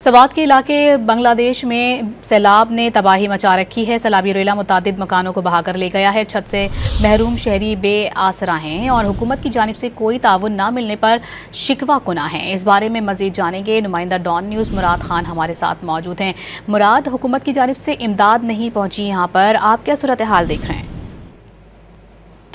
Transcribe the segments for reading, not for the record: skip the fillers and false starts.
सवात के इलाके बांग्लादेश में सैलाब ने तबाही मचा रखी है। सैलाबी रेला मुतादिद मकानों को बहाकर ले गया है। छत से महरूम शहरी बेआसरा हैं और हुकूमत की जानिब से कोई ताउन न मिलने पर शिकवा कुना है। इस बारे में मजीद जानेंगे। नुमाइंदा डॉन न्यूज़ मुराद खान हमारे साथ मौजूद हैं। मुराद, हुकूमत की जानिब से इमदाद नहीं पहुंची यहाँ पर, आप क्या सूरत हाल देख रहे हैं?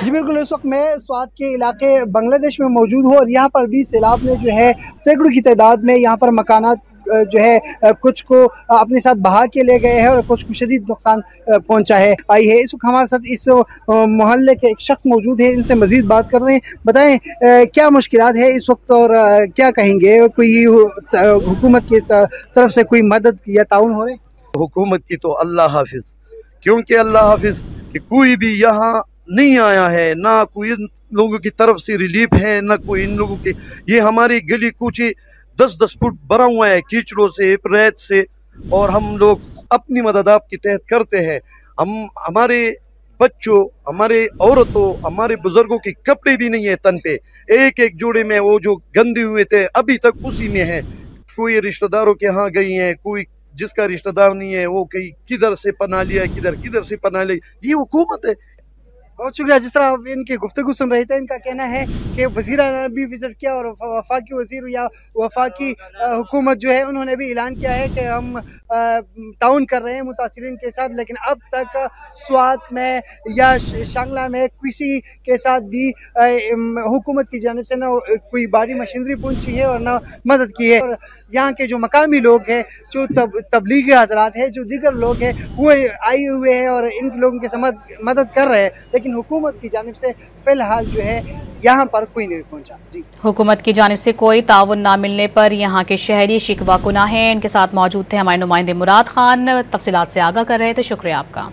जी बिल्कुल, इस वक्त मैं स्वात के इलाके बांग्लादेश में मौजूद हूँ और यहाँ पर भी सैलाब ने जो है सैकड़ों की तादाद में यहाँ पर मकानात जो है कुछ को अपने साथ बहा के ले गए हैं और कुछ को शदीद नुकसान पहुँचा है आई है। इस वक्त हमारे साथ इस मोहल्ले के एक शख्स मौजूद है, इनसे मजीद बात कर रहे हैं। बताएं क्या मुश्किलात है इस वक्त और क्या कहेंगे? कोई हुकूमत की तरफ से कोई मदद या ताउन हो रहे? हुकूमत की तो अल्लाह हाफिज, क्योंकि अल्लाह हाफिज कि कोई भी यहाँ नहीं आया है, ना कोई इन लोगों की तरफ से रिलीफ है, ना कोई इन लोगों के। ये हमारी गली कूचे 10-10 फुट भरा हुआ है कीचड़ों से, रेत से, और हम लोग अपनी मदद आपके तहत करते हैं। हम हमारे बच्चों, हमारे औरतों, हमारे बुजुर्गों के कपड़े भी नहीं है तन पे। एक एक जोड़े में वो जो गंदे हुए थे अभी तक उसी में है। कोई रिश्तेदारों के यहाँ गई हैं, कोई जिसका रिश्तेदार नहीं है वो कहीं किधर से पना लिया, किधर से पना लिया। ये हुकूमत है। बहुत शुक्रिया। जिस तरह आप इनकी गुफ्तगू सुन रहे थे, इनका कहना है कि वज़ीर ने भी विज़िट किया और वफाकी वज़ीर या वफाकी हुकूमत जो है उन्होंने भी ऐलान किया है कि हम ताउन कर रहे हैं मुतासिरीन के साथ, लेकिन अब तक स्वात में या शांगला में किसी के साथ भी हुकूमत की जानिब से ना कोई भारी मशीनरी पहुंची है और ना मदद की है। और यहाँ के जो मकामी लोग हैं, जो तबलीगी हजरात हैं, जो दीगर लोग हैं, वो आए हुए हैं और इन लोगों के साथ मदद कर रहे हैं, लेकिन हुकूमत की जानिब से फिलहाल जो है यहाँ पर कोई नहीं पहुँचा। जी, हुकूमत की जानिब से कोई ताउन ना मिलने पर यहाँ के शहरी शिकवा कुना हैं। इनके साथ मौजूद थे हमारे नुमाइंदे मुराद खान, तफसीलात से आगाह कर रहे थे। शुक्रिया आपका।